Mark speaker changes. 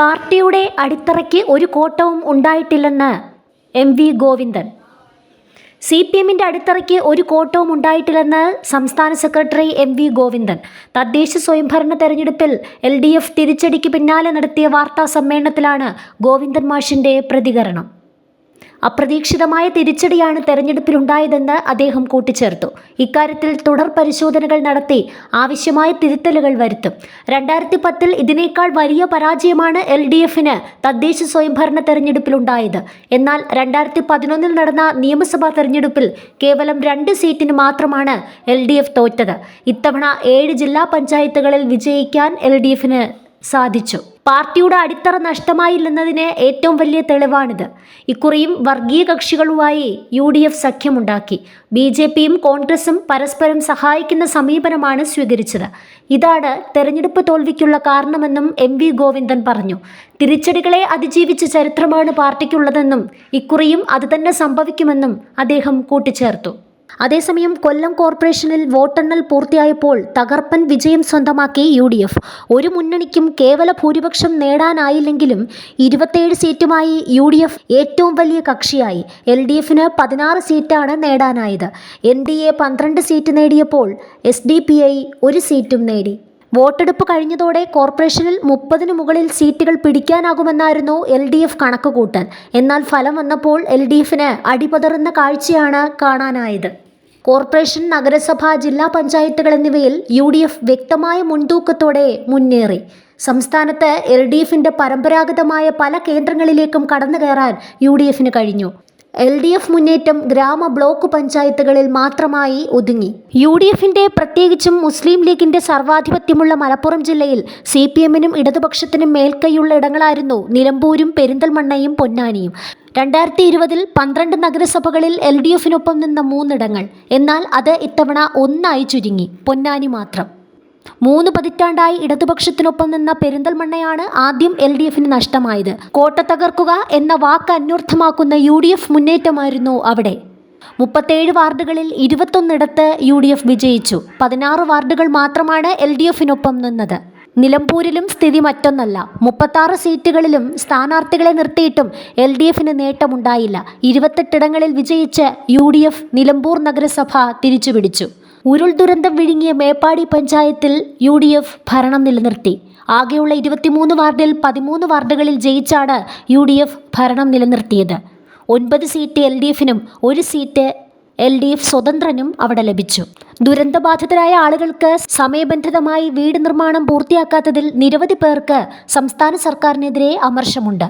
Speaker 1: പാർട്ടിയുടെ അടിത്തറയ്ക്ക് ഒരു കോട്ടവും ഉണ്ടായിട്ടില്ലെന്ന് എം.വി. ഗോവിന്ദൻ. CPMന്റെ അടിത്തറയ്ക്ക് ഒരു കോട്ടവും ഉണ്ടായിട്ടില്ലെന്ന് സംസ്ഥാന സെക്രട്ടറി എം.വി. ഗോവിന്ദൻ തദ്ദേശ സ്വയംഭരണ തെരഞ്ഞെടുപ്പിൽ LDF തിരിച്ചടിക്ക് പിന്നാലെ നടത്തിയ വാർത്താ സമ്മേളനത്തിലാണ് ഗോവിന്ദൻ മാഷിന്റെ പ്രതികരണം. അപ്രതീക്ഷിതമായ തിരിച്ചടിയാണ് തെരഞ്ഞെടുപ്പിലുണ്ടായതെന്ന് അദ്ദേഹം കൂട്ടിച്ചേർത്തു. ഇക്കാര്യത്തിൽ തുടർ പരിശോധനകൾ നടത്തി ആവശ്യമായ തിരുത്തലുകൾ വരുത്തും. 2010 ഇതിനേക്കാൾ വലിയ പരാജയമാണ് LDFന് തദ്ദേശ സ്വയംഭരണ തെരഞ്ഞെടുപ്പിലുണ്ടായത്. എന്നാൽ 2011 നടന്ന നിയമസഭാ തെരഞ്ഞെടുപ്പിൽ കേവലം 2 സീറ്റിന് മാത്രമാണ് LDF തോറ്റത്. ഇത്തവണ 7 ജില്ലാ പഞ്ചായത്തുകളിൽ വിജയിക്കാൻ LDFന് സാധിച്ചു. പാർട്ടിയുടെ അടിത്തറ നഷ്ടമായില്ലെന്നതിന് ഏറ്റവും വലിയ തെളിവാണിത്. ഇക്കുറിയും വർഗീയ കക്ഷികളുമായി UDF സഖ്യമുണ്ടാക്കി. BJPയും കോൺഗ്രസും പരസ്പരം സഹായിക്കുന്ന സമീപനമാണ് സ്വീകരിച്ചത്. ഇതാണ് തെരഞ്ഞെടുപ്പ് തോൽവിക്കുള്ള കാരണമെന്നും എം.വി. ഗോവിന്ദൻ പറഞ്ഞു. തിരിച്ചടികളെ അതിജീവിച്ച ചരിത്രമാണ് പാർട്ടിക്കുള്ളതെന്നും ഇക്കുറിയും അതുതന്നെ സംഭവിക്കുമെന്നും അദ്ദേഹം കൂട്ടിച്ചേർത്തു. അതേസമയം കൊല്ലം കോർപ്പറേഷനിൽ വോട്ടെണ്ണൽ പൂർത്തിയായപ്പോൾ തകർപ്പൻ വിജയം സ്വന്തമാക്കി UDF. ഒരു മുന്നണിക്കും കേവല ഭൂരിപക്ഷം നേടാനായില്ലെങ്കിലും 27 സീറ്റുമായി UDF ഏറ്റവും വലിയ കക്ഷിയായി. LDFന് 16 സീറ്റാണ് നേടാനായത്. NDA 12 സീറ്റ് നേടിയപ്പോൾ SDPI 1 സീറ്റും നേടി. വോട്ടെടുപ്പ് കഴിഞ്ഞതോടെ കോർപ്പറേഷനിൽ 30-ന് മുകളിൽ സീറ്റുകൾ പിടിക്കാനാകുമെന്നായിരുന്നു LDF കണക്കുകൂട്ടൽ. എന്നാൽ ഫലം വന്നപ്പോൾ LDFന് അടിപതറുന്ന കാഴ്ചയാണ് കാണാനായത്. കോർപ്പറേഷൻ, നഗരസഭ, ജില്ലാ പഞ്ചായത്തുകൾ എന്നിവയിൽ UDF വ്യക്തമായ മുൻതൂക്കത്തോടെ മുന്നേറി. സംസ്ഥാനത്ത് LDFന്റെ പരമ്പരാഗതമായ പല കേന്ദ്രങ്ങളിലേക്കും കടന്നു കയറാൻ UDFന് കഴിഞ്ഞു. LDF മുന്നേറ്റം ഗ്രാമ, ബ്ലോക്ക് പഞ്ചായത്തുകളിൽ മാത്രമായി ഒതുങ്ങി. UDFന്റെ പ്രത്യേകിച്ചും മുസ്ലിം ലീഗിന്റെ സർവാധിപത്യമുള്ള മലപ്പുറം ജില്ലയിൽ CPMനും ഇടതുപക്ഷത്തിനും മേൽക്കൈയുള്ള ഇടങ്ങളായിരുന്നു നിലമ്പൂരും പെരിന്തൽമണ്ണയും പൊന്നാനിയും. 2020 12 നഗരസഭകളിൽ LDFനൊപ്പം നിന്ന 3 ഇടങ്ങൾ. എന്നാൽ അത് ഇത്തവണ 1 ചുരുങ്ങി. പൊന്നാനി മാത്രം. 3 പതിറ്റാണ്ടായി ഇടതുപക്ഷത്തിനൊപ്പം നിന്ന പെരിന്തൽമണ്ണയാണ് ആദ്യം LDFന് നഷ്ടമായത്. കോട്ട തകർക്കുക എന്ന വാക്ക് അന്വർത്ഥമാക്കുന്ന UDF മുന്നേറ്റമായിരുന്നു അവിടെ. 37 വാർഡുകളിൽ 21 UDF വിജയിച്ചു. 16 വാർഡുകൾ മാത്രമാണ് LDFനൊപ്പം നിന്നത്. നിലമ്പൂരിലും സ്ഥിതി മറ്റൊന്നല്ല. 36 സീറ്റുകളിലും സ്ഥാനാർത്ഥികളെ നിർത്തിയിട്ടും LDFന് നേട്ടമുണ്ടായില്ല. 28 ഇടങ്ങളിൽ വിജയിച്ച് UDF നിലമ്പൂർ നഗരസഭ തിരിച്ചുപിടിച്ചു. ഉരുൾ ദുരന്തം വിഴുങ്ങിയ മേപ്പാടി പഞ്ചായത്തിൽ UDF ഭരണം നിലനിർത്തി. ആകെയുള്ള 23 വാർഡിൽ 13 വാർഡുകളിൽ ജയിച്ചാണ് UDF ഭരണം നിലനിർത്തിയത്. 9 സീറ്റ് LDFനും 1 സീറ്റ് LDF സ്വതന്ത്രനും അവിടെ ലഭിച്ചു. ദുരന്തബാധിതരായ ആളുകൾക്ക് സമയബന്ധിതമായി വീട് നിർമ്മാണം പൂർത്തിയാക്കാത്തതിൽ നിരവധി പേർക്ക് സംസ്ഥാന സർക്കാരിനെതിരെ അമർഷമുണ്ട്.